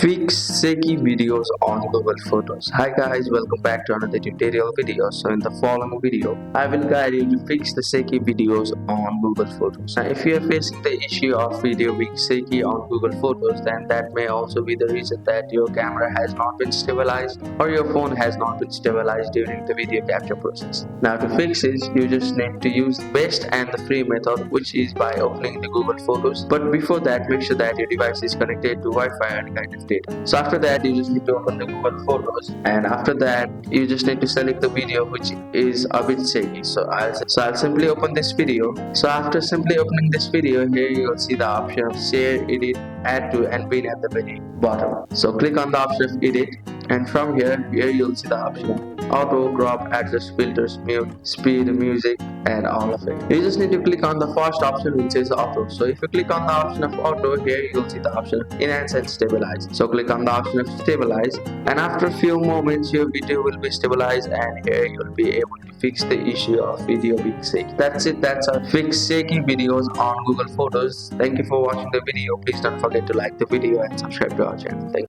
Fix Shaky videos on Google Photos. Hi guys, welcome back to another tutorial video. So in the following video, I will guide you to fix the Shaky videos on Google Photos. Now if you are facing the issue of video being shaky on Google Photos, then that may also be the reason that your camera has not been stabilized or your phone has not been stabilized during the video capture process. Now to fix it, you just need to use the best and the free method, which is by opening the Google Photos. But before that, make sure that your device is connected to Wi-Fi and kind of data. So after that, you just need to open the Google Photos, and after that, you just need to select the video which is a bit shaky. So I'll simply open this video. So after simply opening this video, here you will see the option of share, edit, add to, and pin at the very bottom. So click on the option of edit, and from here you'll see the option of auto, crop, adjust, filters, mute, speed, music, and all of it. You just need to click on the first option which is auto. So if you click on the option of auto, here you'll see the option of enhance and stabilize. So click on the option of stabilize, and after a few moments your video will be stabilized, and here you'll be able to fix the issue of video being shaky. That's it. That's our fix shaky videos on Google Photos. Thank you for watching the video. Please don't forget to like the video and subscribe to our channel. Thank you.